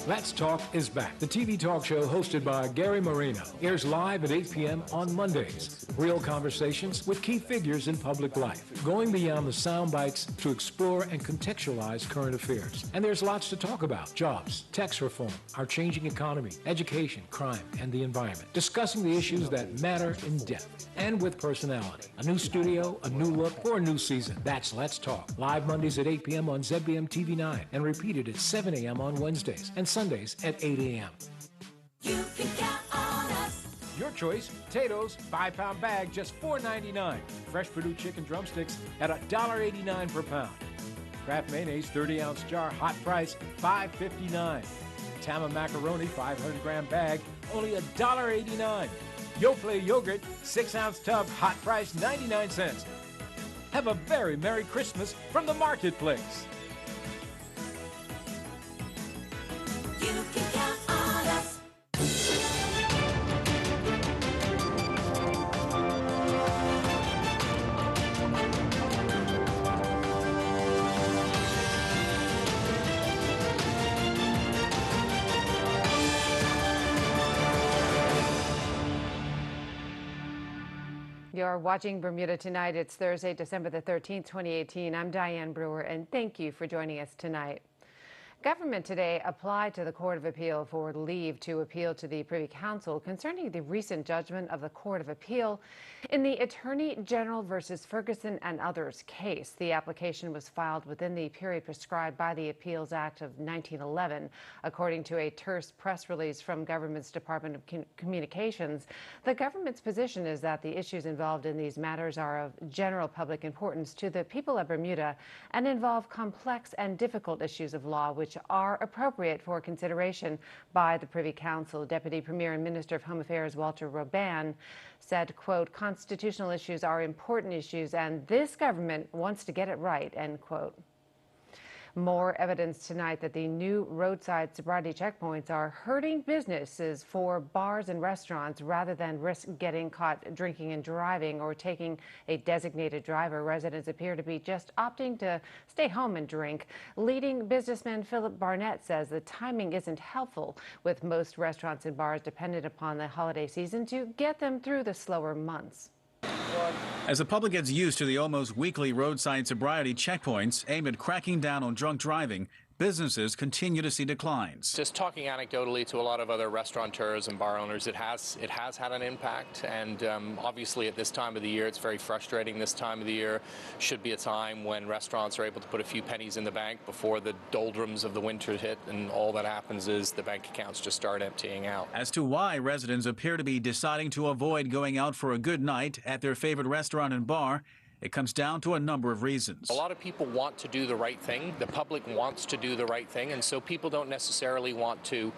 Let's Talk is back. The TV talk show hosted by Gary Marino airs live at 8 p.m. on Mondays. Real conversations with key figures in public life, going beyond the sound bites to explore and contextualize current affairs. And there's lots to talk about: jobs, tax reform, our changing economy, education, crime, and the environment. Discussing the issues that matter in depth and with personality. A new studio, a new look, for a new season. That's Let's Talk. Live Mondays at 8 p.m. on ZBM TV 9 and repeated at 7 a.m. on Wednesdays and Sundays at 8 a.m. You can count on us. Your choice: potatoes, 5-pound bag, just $4.99. Fresh Perdue chicken drumsticks at $1.89 per pound. Kraft mayonnaise, 30-ounce jar, hot price, $5.59. TAMMA macaroni, 500-gram bag, only $1.89. Yoplait yogurt, 6-ounce tub, hot price, 99 cents. Have a very Merry Christmas from the marketplace. You can count on us. You're watching Bermuda Tonight. It's Thursday, December the 13th, 2018. I'm Diane Brewer, and thank you for joining us tonight. Government today applied to the Court of Appeal for leave to appeal to the Privy Council concerning the recent judgment of the Court of Appeal in the Attorney General versus Ferguson and others case. The application was filed within the period prescribed by the Appeals Act of 1911. According to a terse press release from government's Department of Communications, the government's position is that the issues involved in these matters are of general public importance to the people of Bermuda and involve complex and difficult issues of law which are appropriate for consideration by the Privy Council. Deputy Premier and Minister of Home Affairs Walter Robban said, quote, "Constitutional issues are important issues and this government wants to get it right," end quote. More evidence tonight that the new roadside sobriety checkpoints are hurting businesses for bars and restaurants rather than risk getting caught drinking and driving or taking a designated driver. Residents appear to be just opting to stay home and drink. Leading businessman Philip Barnett says the timing isn't helpful, with most restaurants and bars dependent upon the holiday season to get them through the slower months. As the public gets used to the almost weekly roadside sobriety checkpoints aimed at cracking down on drunk driving, businesses continue to see declines. Just talking anecdotally to a lot of other restaurateurs and bar owners, it has had an impact, and obviously at this time of the year it's very frustrating. This time of the year should be a time when restaurants are able to put a few pennies in the bank before the doldrums of the winter hit, and all that happens is the bank accounts just start emptying out. As to why residents appear to be deciding to avoid going out for a good night at their favorite restaurant and bar, it comes down to a number of reasons. A lot of people want to do the right thing. The public wants to do the right thing, and so people don't necessarily want to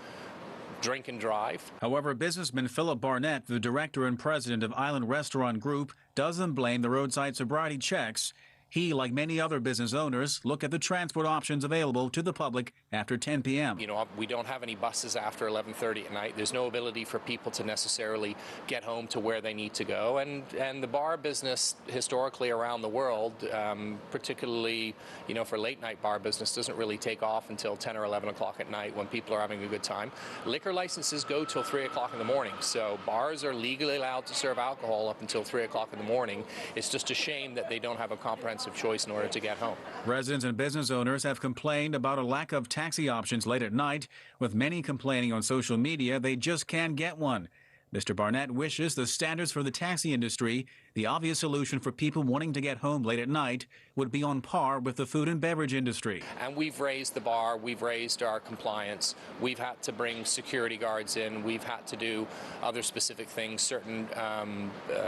drink and drive. However, businessman Philip Barnett, the director and president of Island Restaurant Group, doesn't blame the roadside sobriety checks. He, like many other business owners, look at the transport options available to the public after 10 p.m. You know, we don't have any buses after 11:30 at night. There's no ability for people to necessarily get home to where they need to go. And the bar business historically around the world, particularly, you know, for late night bar business, doesn't really take off until 10 or 11 o'clock at night when people are having a good time. Liquor licenses go till 3 o'clock in the morning. So bars are legally allowed to serve alcohol up until 3 o'clock in the morning. It's just a shame that they don't have a comprehensive choice in order to get home. Residents and business owners have complained about a lack of taxi options late at night, with many complaining on social media they just can't get one. Mr. Barnett wishes the standards for the taxi industry, the obvious solution for people wanting to get home late at night, would be on par with the food and beverage industry. And we've raised the bar, we've raised our compliance, we've had to bring security guards in, we've had to do other specific things. Certain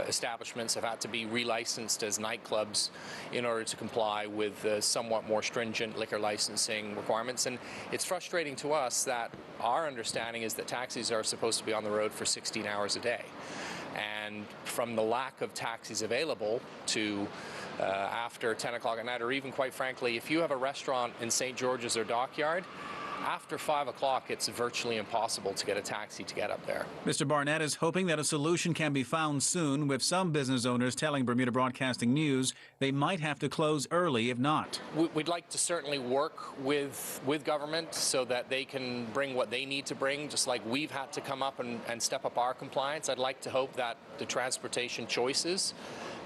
establishments have had to be relicensed as nightclubs in order to comply with somewhat more stringent liquor licensing requirements. And it's frustrating to us that our understanding is that taxis are supposed to be on the road for 16 hours a day. And from the lack of taxis available to after 10 o'clock at night, or even quite frankly, if you have a restaurant in St. George's or Dockyard, after 5 o'clock, it's virtually impossible to get a taxi to get up there. Mr. Barnett is hoping that a solution can be found soon, with some business owners telling Bermuda Broadcasting News they might have to close early if not. We'd like to certainly work with government so that they can bring what they need to bring, just like we've had to come up and step up our compliance. I'd like to hope that the transportation choices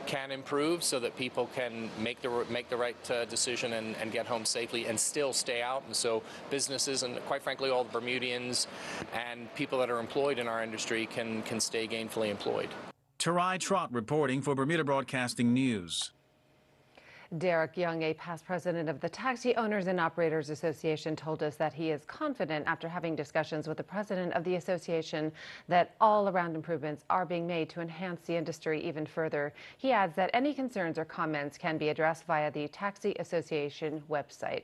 can improve so that people can make the right decision and get home safely and still stay out. And so businesses and, quite frankly, all the Bermudians and people that are employed in our industry can stay gainfully employed. Tarai Trott reporting for Bermuda Broadcasting News. Derek Young, a past president of the Taxi Owners and Operators Association, told us that he is confident after having discussions with the president of the association that all-around improvements are being made to enhance the industry even further. He adds that any concerns or comments can be addressed via the Taxi Association website.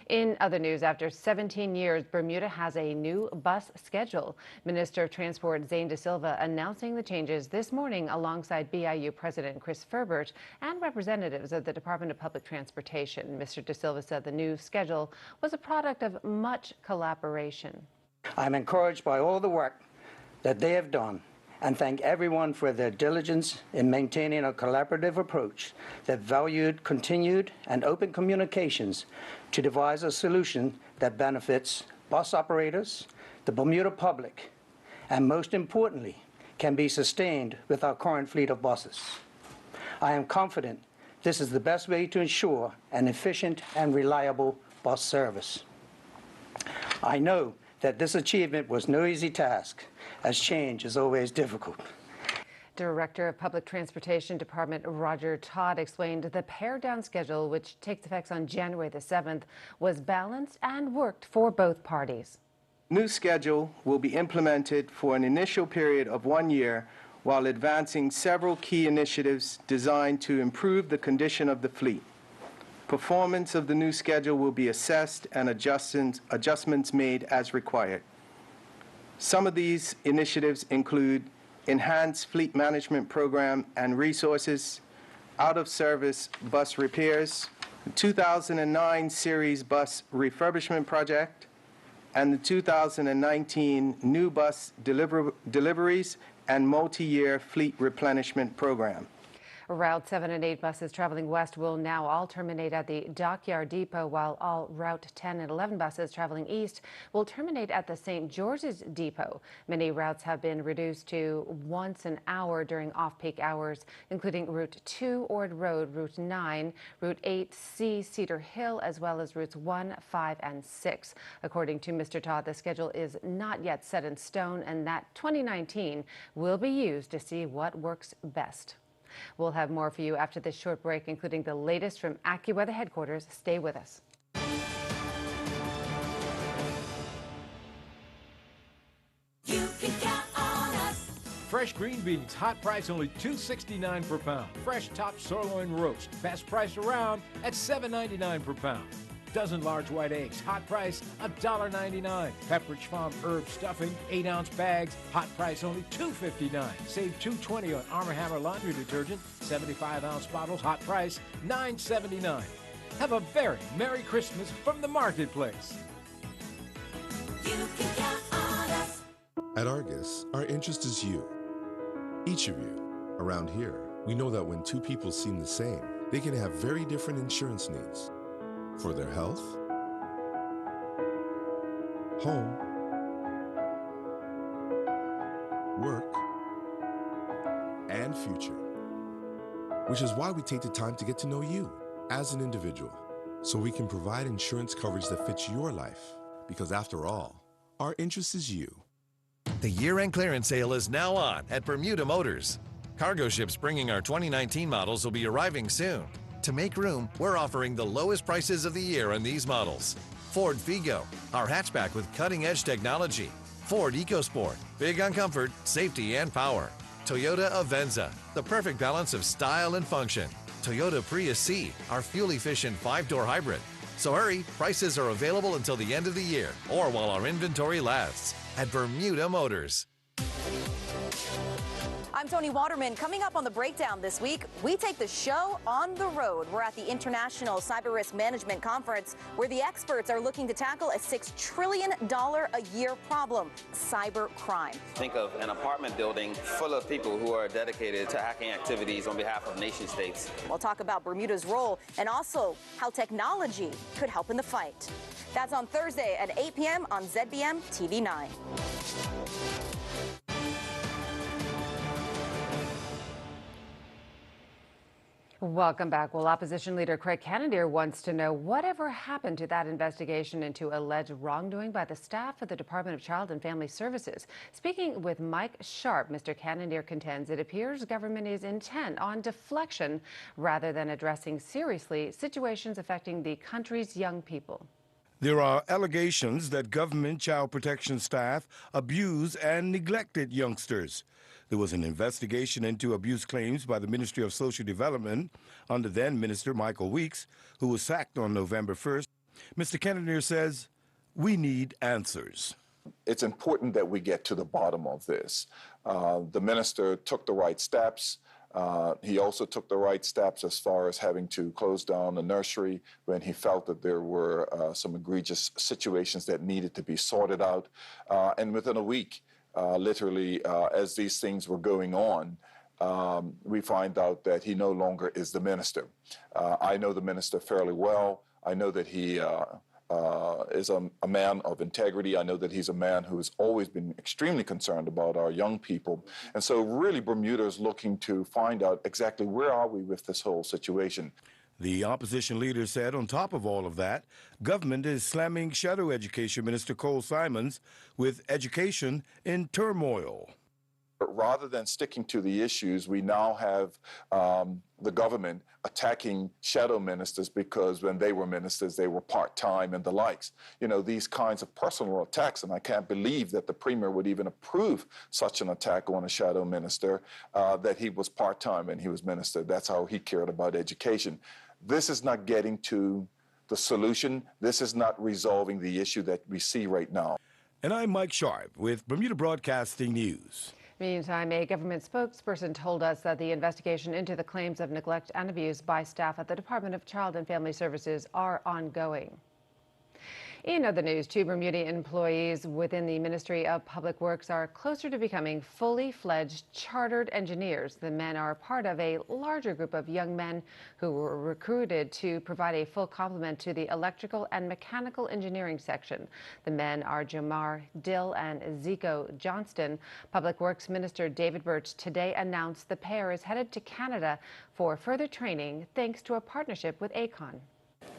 In other news, after 17 years, Bermuda has a new bus schedule. Minister of Transport Zane De Silva announcing the changes this morning alongside BIU President Chris Ferbert and representatives of the Department of Public Transportation. Mr. De Silva said the new schedule was a product of much collaboration. I'm encouraged by all the work that they have done and thank everyone for their diligence in maintaining a collaborative approach that valued continued and open communications to devise a solution that benefits bus operators, the Bermuda public, and most importantly, can be sustained with our current fleet of buses. I am confident this is the best way to ensure an efficient and reliable bus service. I know that this achievement was no easy task, as change is always difficult. Director of Public Transportation Department Roger Todd explained the pared-down schedule, which takes effect on January the 7th, was balanced and worked for both parties. New schedule will be implemented for an initial period of 1 year while advancing several key initiatives designed to improve the condition of the fleet. Performance of the new schedule will be assessed and adjustments made as required. Some of these initiatives include enhanced fleet management program and resources, out-of-service bus repairs, the 2009 series bus refurbishment project, and the 2019 new bus deliveries and multi-year fleet replenishment program. Route 7 and 8 buses traveling west will now all terminate at the Dockyard Depot, while all Route 10 and 11 buses traveling east will terminate at the St. George's Depot. Many routes have been reduced to once an hour during off-peak hours, including Route 2 Ord Road, Route 9, Route 8C Cedar Hill, as well as Routes 1, 5, and 6. According to Mr. Todd, the schedule is not yet set in stone and that 2019 will be used to see what works best. We'll have more for you after this short break, including the latest from AccuWeather headquarters. Stay with us. You can count on us. Fresh green beans, hot price only $2.69 per pound. Fresh top sirloin roast, best price around at $7.99 per pound. Dozen large white eggs, hot price $1.99. Pepperidge Farm herb stuffing, 8-ounce bags, hot price only $2.59. Save $2.20 on Arm & Hammer laundry detergent, 75-ounce bottles, hot price $9.79. Have a very Merry Christmas from the marketplace. You can count on us. At Argus, our interest is you. Each of you. Around here, we know that when two people seem the same, they can have very different insurance needs. For their health, home, work, and future. Which is why we take the time to get to know you as an individual, so we can provide insurance coverage that fits your life. Because after all, our interest is you. The year-end clearance sale is now on at Bermuda Motors. Cargo ships bringing our 2019 models will be arriving soon. To make room, we're offering the lowest prices of the year on these models. Ford Figo, our hatchback with cutting-edge technology. Ford EcoSport, big on comfort, safety, and power. Toyota Avenza, the perfect balance of style and function. Toyota Prius C, our fuel-efficient 5-door hybrid. So hurry, prices are available until the end of the year or while our inventory lasts at Bermuda Motors. I'm Tony Waterman. Coming up on The Breakdown this week, we take the show on the road. We're at the International Cyber Risk Management Conference, where the experts are looking to tackle a $6 trillion a year problem, cyber crime. Think of an apartment building full of people who are dedicated to hacking activities on behalf of nation states. We'll talk about Bermuda's role and also how technology could help in the fight. That's on Thursday at 8 p.m. on ZBM TV 9. Welcome back. Well, opposition leader Craig Canadair wants to know whatever happened to that investigation into alleged wrongdoing by the staff of the Department of Child and Family Services. Speaking with Mike Sharp, Mr. Canadair contends it appears government is intent on deflection rather than addressing seriously situations affecting the country's young people. There are allegations that government child protection staff abused and neglected youngsters. There was an investigation into abuse claims by the Ministry of Social Development under then Minister Michael Weeks, who was sacked on November 1st. Mr. Canadair says, we need answers. It's important that we get to the bottom of this. The minister took the right steps. He also took the right steps as far as having to close down the nursery when he felt that there were some egregious situations that needed to be sorted out. And within a week, literally, as these things were going on, we find out that he no longer is the minister. I know the minister fairly well. I know that he is a man of integrity. I know that he's a man who has always been extremely concerned about our young people. And so really Bermuda is looking to find out exactly where are we with this whole situation. The opposition leader said on top of all of that, government is slamming Shadow Education Minister Cole Simons with education in turmoil. But rather than sticking to the issues, we now have the government attacking shadow ministers because when they were ministers, they were part-time and the likes. You know, these kinds of personal attacks, and I can't believe that the Premier would even approve such an attack on a shadow minister, that he was part-time and he was minister. That's how he cared about education. This is not getting to the solution. This is not resolving the issue that we see right now. And I'm Mike Sharp with Bermuda Broadcasting News. Meantime, a government spokesperson told us that the investigation into the claims of neglect and abuse by staff at the Department of Child and Family Services are ongoing. In other news, 2 Bermuda employees within the Ministry of Public Works are closer to becoming fully fledged chartered engineers. The men are part of a larger group of young men who were recruited to provide a full complement to the electrical and mechanical engineering section. The men are Jamar Dill and Zico Johnston. Public Works Minister David Birch today announced the pair is headed to Canada for further training thanks to a partnership with ACON.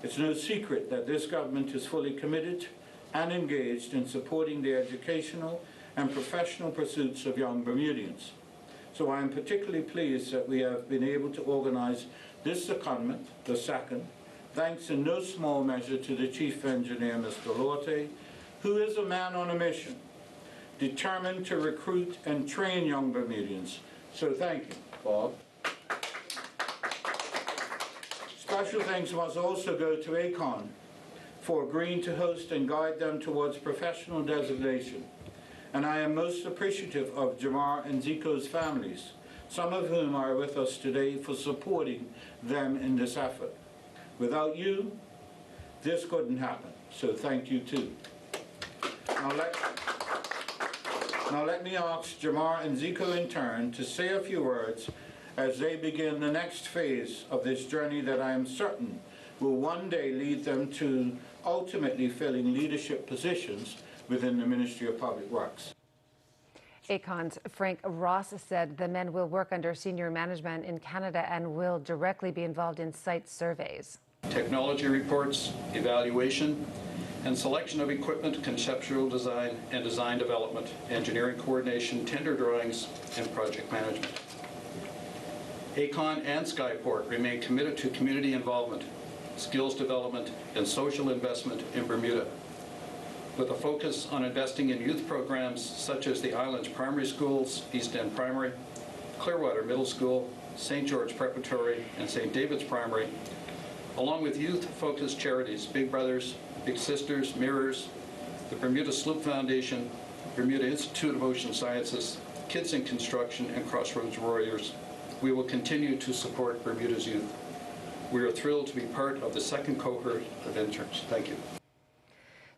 It's no secret that this government is fully committed and engaged in supporting the educational and professional pursuits of young Bermudians. So I am particularly pleased that we have been able to organize this secondment, the second, thanks in no small measure to the Chief Engineer, Mr. Lorte, who is a man on a mission, determined to recruit and train young Bermudians. So thank you, Bob. Special thanks must also go to ACON for agreeing to host and guide them towards professional designation. And I am most appreciative of Jamar and Zico's families, some of whom are with us today, for supporting them in this effort. Without you, this couldn't happen, so thank you too. Now let me ask Jamar and Zico in turn to say a few words as they begin the next phase of this journey that I am certain will one day lead them to ultimately filling leadership positions within the Ministry of Public Works. ACON's Frank Ross said the men will work under senior management in Canada and will directly be involved in site surveys. Technology reports, evaluation, and selection of equipment, conceptual design and design development, engineering coordination, tender drawings, and project management. ACON and Skyport remain committed to community involvement, skills development, and social investment in Bermuda, with a focus on investing in youth programs such as the Islands Primary Schools, East End Primary, Clearwater Middle School, St. George Preparatory, and St. David's Primary, along with youth-focused charities, Big Brothers, Big Sisters, Mirrors, the Bermuda Sloop Foundation, Bermuda Institute of Ocean Sciences, Kids in Construction, and Crossroads Warriors. We will continue to support Bermuda's youth. We are thrilled to be part of the second cohort of interns. Thank you.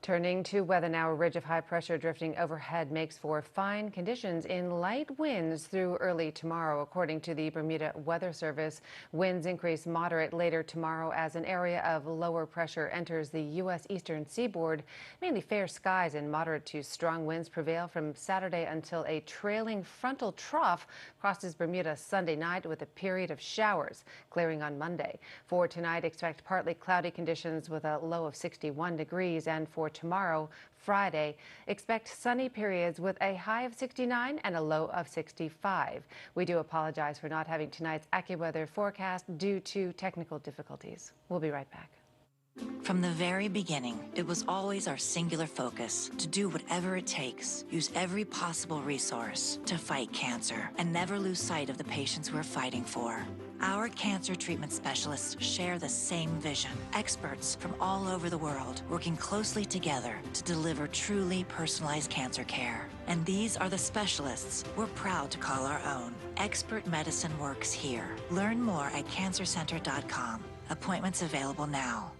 Turning to weather now, a ridge of high pressure drifting overhead makes for fine conditions in light winds through early tomorrow. According to the Bermuda Weather Service, winds increase moderate later tomorrow as an area of lower pressure enters the U.S. eastern seaboard. Mainly fair skies and moderate to strong winds prevail from Saturday until a trailing frontal trough crosses Bermuda Sunday night with a period of showers, clearing on Monday. For tonight, expect partly cloudy conditions with a low of 61 degrees, and for tomorrow, Friday, expect sunny periods with a high of 69 and a low of 65. We do apologize for not having tonight's AccuWeather forecast due to technical difficulties. We'll be right back. From the very beginning, it was always our singular focus to do whatever it takes, use every possible resource to fight cancer, and never lose sight of the patients we're fighting for. Our cancer treatment specialists share the same vision. Experts from all over the world working closely together to deliver truly personalized cancer care. And these are the specialists we're proud to call our own. Expert medicine works here. Learn more at cancercenter.com. Appointments available now.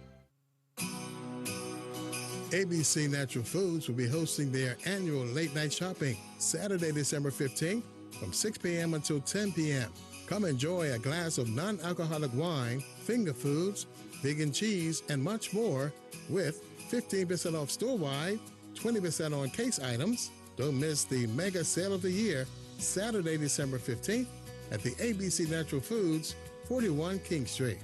ABC Natural Foods will be hosting their annual late night shopping Saturday, December 15th from 6 p.m. until 10 p.m. Come enjoy a glass of non-alcoholic wine, finger foods, vegan cheese, and much more with 15% off store-wide, 20% on case items. Don't miss the mega sale of the year, Saturday, December 15th at the ABC Natural Foods, 41 King Street.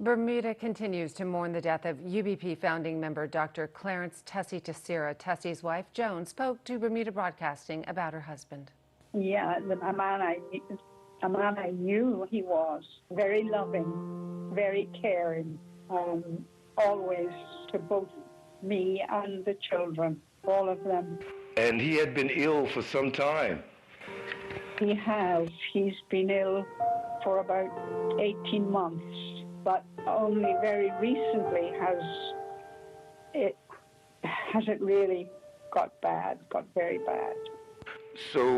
Bermuda continues to mourn the death of UBP founding member Dr. Clarence Tessie Tessera. Tessie's wife, Joan, spoke to Bermuda Broadcasting about her husband. Yeah, a man I knew he was. Very loving, very caring, always to both me and the children, all of them. And he had been ill for some time. He has. He's been ill for about 18 months. But only very recently has it really got very bad. So,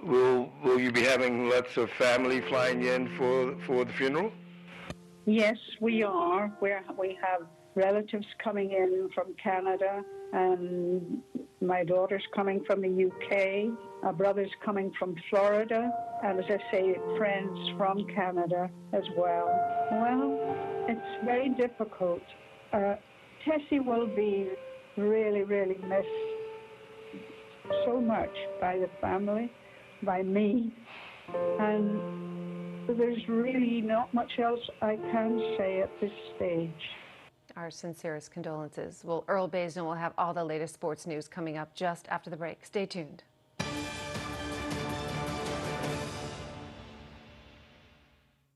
will you be having lots of family flying in for the funeral? Yes, we are. We have relatives coming in from Canada, and my daughter's coming from the UK. Our brother's coming from Florida, and as I say, friends from Canada as well. Well, it's very difficult. Tessie will be really, really missed so much by the family, by me, and there's really not much else I can say at this stage. Our sincerest condolences. Well, Earl Basin will have all the latest sports news coming up just after the break. Stay tuned.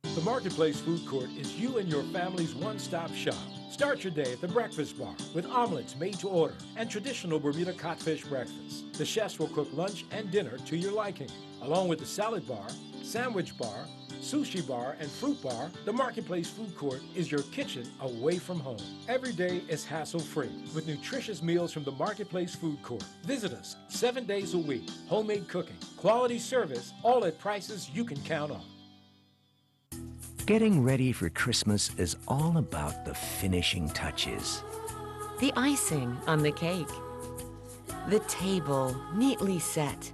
The Marketplace Food Court is you and your family's one-stop shop. Start your day at the Breakfast Bar with omelets made to order and traditional Bermuda codfish breakfast. The chefs will cook lunch and dinner to your liking. Along with the salad bar, sandwich bar, sushi bar, and fruit bar, the Marketplace Food Court is your kitchen away from home. Every day is hassle-free with nutritious meals from the Marketplace Food Court. Visit us 7 days a week. Homemade cooking, quality service, all at prices you can count on. Getting ready for Christmas is all about the finishing touches. The icing on the cake. The table neatly set.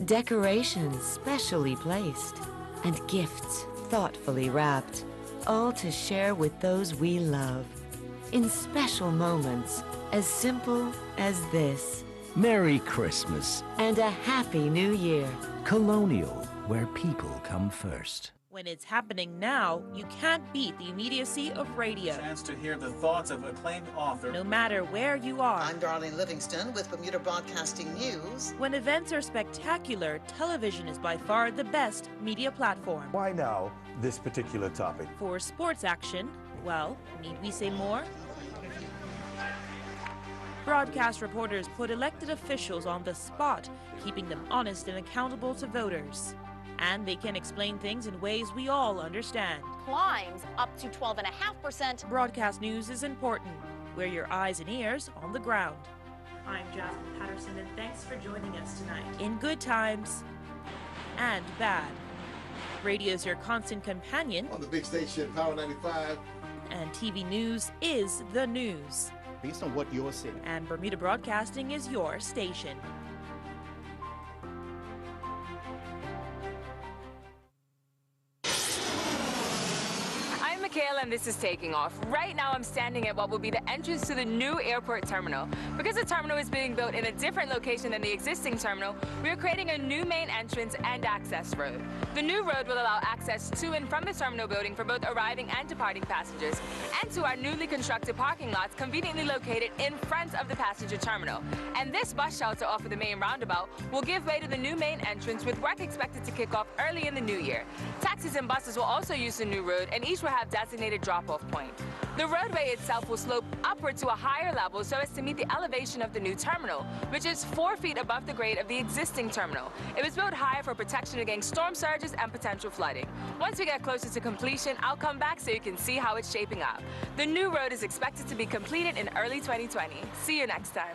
Decorations specially placed. And gifts thoughtfully wrapped. All to share with those we love. In special moments as simple as this. Merry Christmas. And a Happy New Year. Colonial, where people come first. When it's happening now, you can't beat the immediacy of radio. Chance to hear the thoughts of acclaimed author. No matter where you are. I'm Darlene Livingston with Bermuda Broadcasting News. When events are spectacular, television is by far the best media platform. Why now this particular topic? For sports action, well, need we say more? Broadcast reporters put elected officials on the spot, keeping them honest and accountable to voters. And they can explain things in ways we all understand. Climbs up to 12.5%. Broadcast news is important. We're your eyes and ears on the ground. I'm Jasmine Patterson, and thanks for joining us tonight. In good times and bad. Radio's your constant companion. On the big station, Power 95. And TV news is the news. Based on what you're seeing. And Bermuda Broadcasting is your station. And this is Taking Off. Right now I'm standing at what will be the entrance to the new airport terminal. Because the terminal is being built in a different location than the existing terminal, we are creating a new main entrance and access road. The new road will allow access to and from the terminal building for both arriving and departing passengers, and to our newly constructed parking lots conveniently located in front of the passenger terminal. And this bus shelter off of the main roundabout will give way to the new main entrance, with work expected to kick off early in the new year. Taxis and buses will also use the new road, and each will have designated drop-off point. The roadway itself will slope upward to a higher level so as to meet the elevation of the new terminal, which is 4 feet above the grade of the existing terminal. It was built higher for protection against storm surges and potential flooding. Once we get closer to completion, I'll come back so you can see how it's shaping up. The new road is expected to be completed in early 2020. See you next time.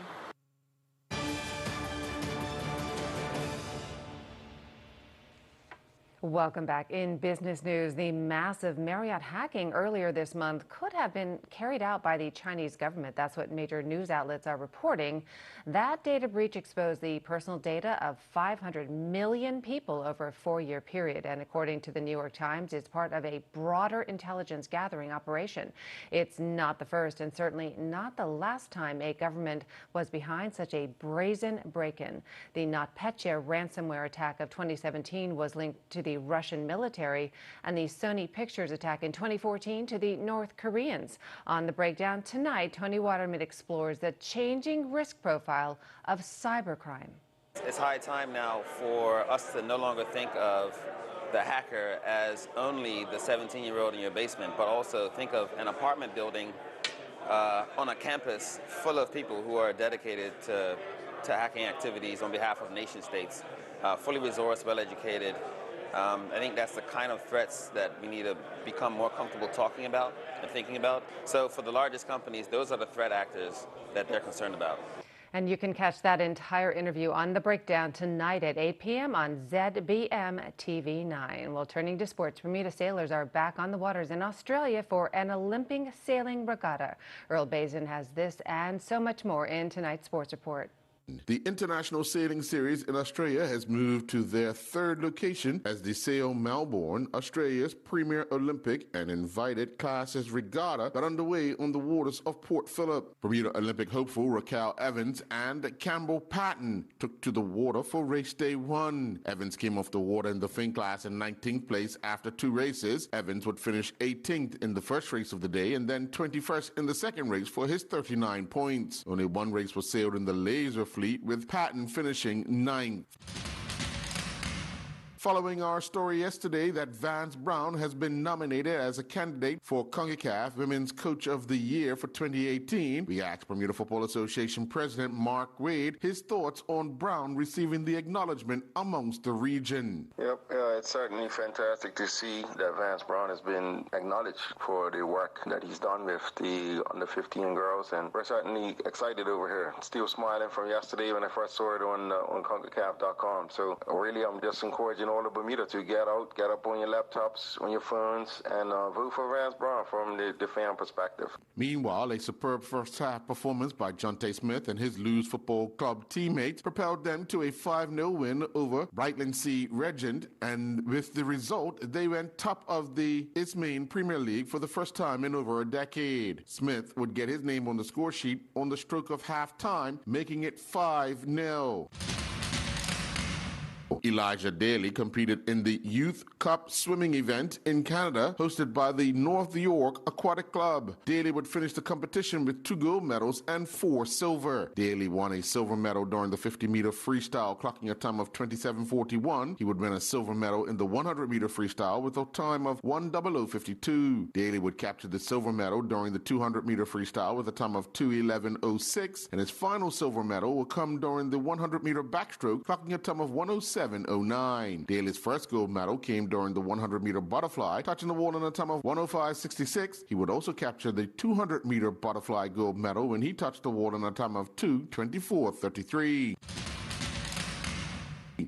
Welcome back. In business news, the massive Marriott hacking earlier this month could have been carried out by the Chinese government. That's what major news outlets are reporting. That data breach exposed the personal data of 500 million people over a 4-year period. And according to the New York Times, it's part of a broader intelligence gathering operation. It's not the first and certainly not the last time a government was behind such a brazen break-in. The NotPetya ransomware attack of 2017 was linked to the Russian military, and the Sony Pictures attack in 2014 to the North Koreans. On The Breakdown tonight, Tony Waterman explores the changing risk profile of cybercrime. It's high time now for us to no longer think of the hacker as only the 17-year-old in your basement, but also think of an apartment building on a campus full of people who are dedicated to hacking activities on behalf of nation states, fully resourced, well-educated. I think that's the kind of threats that we need to become more comfortable talking about and thinking about. So for the largest companies, those are the threat actors that they're concerned about. And you can catch that entire interview on The Breakdown tonight at 8 p.m. on ZBM TV 9. Well, turning to sports, Bermuda sailors are back on the waters in Australia for an Olympic sailing regatta. Earl Bazin has this and so much more in tonight's sports report. The International Sailing Series in Australia has moved to their third location as the Sail Melbourne, Australia's premier Olympic and invited classes regatta got underway on the waters of Port Phillip. Bermuda Olympic hopeful Raquel Evans and Campbell Patton took to the water for race day 1. Evans came off the water in the Finn class in 19th place after 2 races. Evans would finish 18th in the first race of the day and then 21st in the second race for his 39 points. Only 1 race was sailed in the laser fleet, with Patton finishing 9th. Following our story yesterday that Vance Brown has been nominated as a candidate for CONCACAF Women's Coach of the Year for 2018, we asked Bermuda Football Association President Mark Wade his thoughts on Brown receiving the acknowledgement amongst the region. Yep, it's certainly fantastic to see that Vance Brown has been acknowledged for the work that he's done with the under-15 girls, and we're certainly excited over here. Still smiling from yesterday when I first saw it on CONCACAF.com. So really, I'm just encouraging all of Bermuda to get up on your laptops, on your phones, and vote for Vance Brown from the fan perspective. Meanwhile, a superb first-half performance by Jonte Smith and his Lewes Football Club teammates propelled them to a 5-0 win over Brightlingsea Regent, and with the result, they went top of the Isthmian Premier League for the first time in over a decade. Smith would get his name on the score sheet on the stroke of half-time, making it 5-0. Elijah Daly competed in the Youth Cup swimming event in Canada, hosted by the North York Aquatic Club. Daly would finish the competition with 2 gold medals and 4 silver. Daly won a silver medal during the 50-meter freestyle, clocking a time of 27:41. He would win a silver medal in the 100-meter freestyle with a time of 1:00:52. Daly would capture the silver medal during the 200-meter freestyle with a time of 2:11:06, and his final silver medal will come during the 100-meter backstroke, clocking a time of 1:07. 107.09. Daly's first gold medal came during the 100-meter butterfly, touching the wall in a time of 105.66. He would also capture the 200-meter butterfly gold medal when he touched the wall in a time of 2:24.33.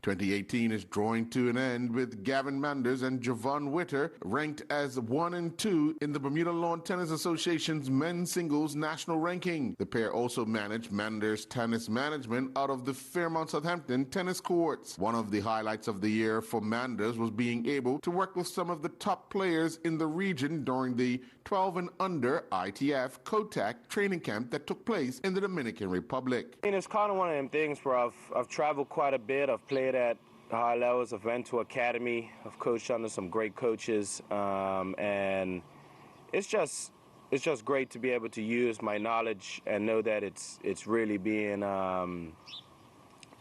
2018 is drawing to an end with Gavin Manders and Javon Witter ranked as 1 and 2 in the Bermuda Lawn Tennis Association's men's singles national ranking. The pair also managed Manders' tennis management out of the Fairmont Southampton tennis courts. One of the highlights of the year for Manders was being able to work with some of the top players in the region during the 12 and under ITF COTAC training camp that took place in the Dominican Republic. And it's kind of one of them things where I've traveled quite a bit. I've played at high levels. I've went to academy. I've coached under some great coaches, and it's just great to be able to use my knowledge and know that it's really being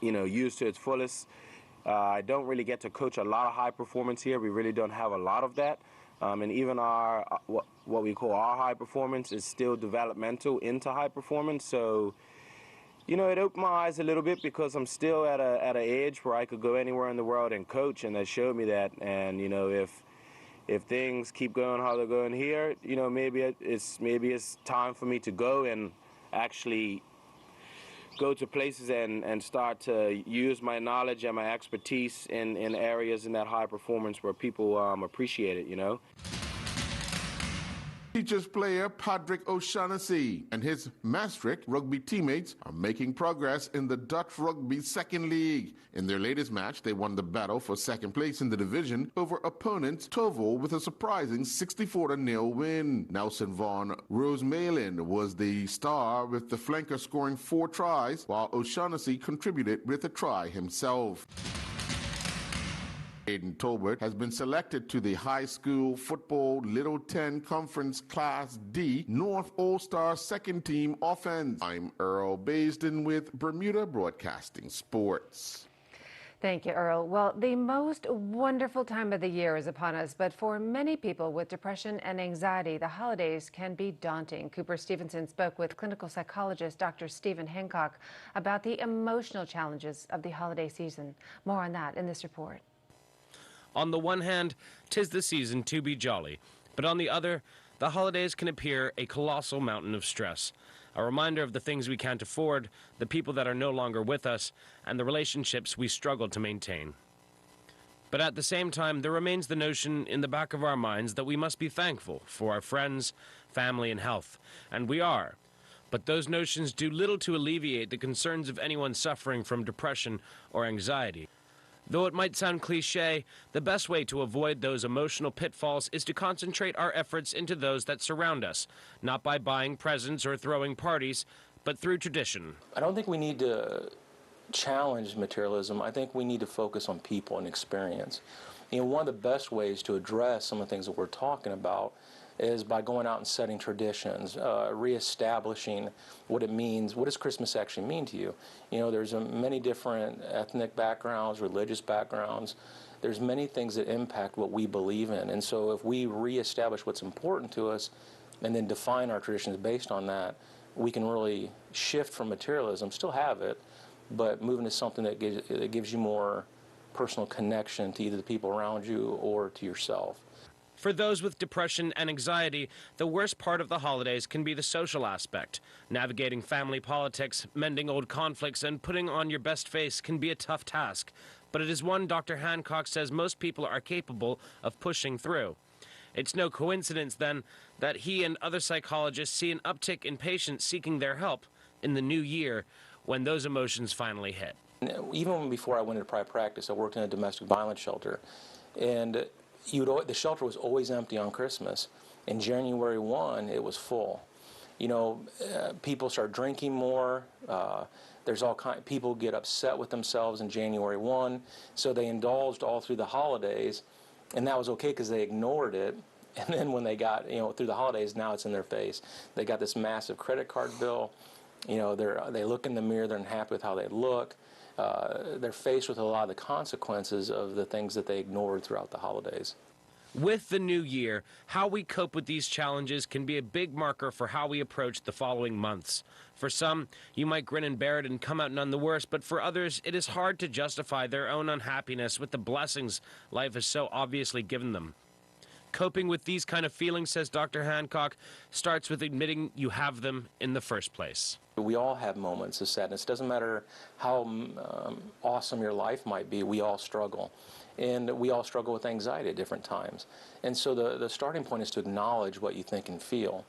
used to its fullest. I don't really get to coach a lot of high performance here. We really don't have a lot of that. And even our what we call our high performance is still developmental into high performance. So, it opened my eyes a little bit because I'm still at an age where I could go anywhere in the world and coach, and that showed me that. And if things keep going how they're going here, maybe it's time for me to go and actually go to places and start to use my knowledge and my expertise in areas in that high performance where people appreciate it, Teachers player Patrick O'Shaughnessy and his Maastricht rugby teammates are making progress in the Dutch Rugby Second League. In their latest match, they won the battle for second place in the division over opponents Tovel with a surprising 64-0 win. Nelson Von Roosmalen was the star with the flanker scoring 4 tries, while O'Shaughnessy contributed with a try himself. Aiden Tolbert has been selected to the High School Football Little 10 Conference Class D North All-Star Second Team Offense. I'm Earl Basden with Bermuda Broadcasting Sports. Thank you, Earl. Well, the most wonderful time of the year is upon us, but for many people with depression and anxiety, the holidays can be daunting. Cooper Stevenson spoke with clinical psychologist Dr. Stephen Hancock about the emotional challenges of the holiday season. More on that in this report. On the one hand, 'tis the season to be jolly, but on the other, the holidays can appear a colossal mountain of stress. A reminder of the things we can't afford, the people that are no longer with us, and the relationships we struggle to maintain. But at the same time, there remains the notion in the back of our minds that we must be thankful for our friends, family, and health. And we are. But those notions do little to alleviate the concerns of anyone suffering from depression or anxiety. Though it might sound cliche, the best way to avoid those emotional pitfalls is to concentrate our efforts into those that surround us, not by buying presents or throwing parties, but through tradition. I don't think we need to challenge materialism. I think we need to focus on people and experience. One of the best ways to address some of the things that we're talking about is by going out and setting traditions, reestablishing what it means. What does Christmas actually mean to you? There's many different ethnic backgrounds, religious backgrounds. There's many things that impact what we believe in. And so if we reestablish what's important to us and then define our traditions based on that, we can really shift from materialism, still have it, but move into something that gives you more personal connection to either the people around you or to yourself. For those with depression and anxiety, the worst part of the holidays can be the social aspect. Navigating family politics, mending old conflicts, and putting on your best face can be a tough task. But it is one Dr. Hancock says most people are capable of pushing through. It's no coincidence, then, that he and other psychologists see an uptick in patients seeking their help in the new year when those emotions finally hit. Even before I went into private practice, I worked in a domestic violence shelter. And the shelter was always empty on Christmas. In January 1, it was full. People start drinking more. There's all kind. People get upset with themselves in January 1, so they indulged all through the holidays, and that was okay because they ignored it. And then when they got, through the holidays, now it's in their face. They got this massive credit card bill. They look in the mirror. They're unhappy with how they look. They're faced with a lot of the consequences of the things that they ignored throughout the holidays. With the new year, how we cope with these challenges can be a big marker for how we approach the following months. For some, you might grin and bear it and come out none the worse, but for others, it is hard to justify their own unhappiness with the blessings life has so obviously given them. Coping with these kind of feelings, says Dr. Hancock, starts with admitting you have them in the first place. We all have moments of sadness. It doesn't matter how awesome your life might be, we all struggle. And we all struggle with anxiety at different times. And so the starting point is to acknowledge what you think and feel.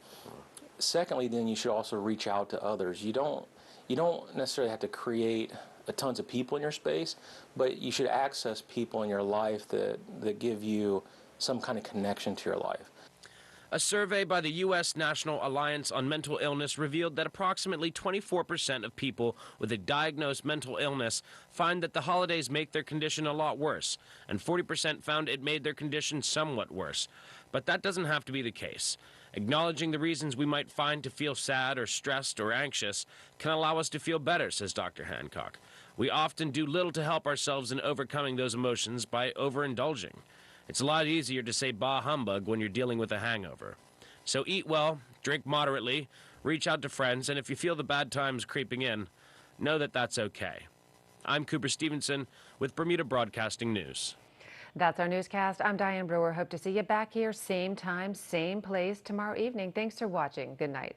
Secondly, then you should also reach out to others. You don't necessarily have to create tons of people in your space, but you should access people in your life that give you some kind of connection to your life. A survey by the U.S. National Alliance on Mental Illness revealed that approximately 24% of people with a diagnosed mental illness find that the holidays make their condition a lot worse, and 40% found it made their condition somewhat worse. But that doesn't have to be the case. Acknowledging the reasons we might find to feel sad or stressed or anxious can allow us to feel better, says Dr. Hancock. We often do little to help ourselves in overcoming those emotions by overindulging. It's a lot easier to say bah humbug when you're dealing with a hangover. So eat well, drink moderately, reach out to friends, and if you feel the bad times creeping in, know that that's okay. I'm Cooper Stevenson with Bermuda Broadcasting News. That's our newscast. I'm Diane Brewer. Hope to see you back here same time, same place tomorrow evening. Thanks for watching. Good night.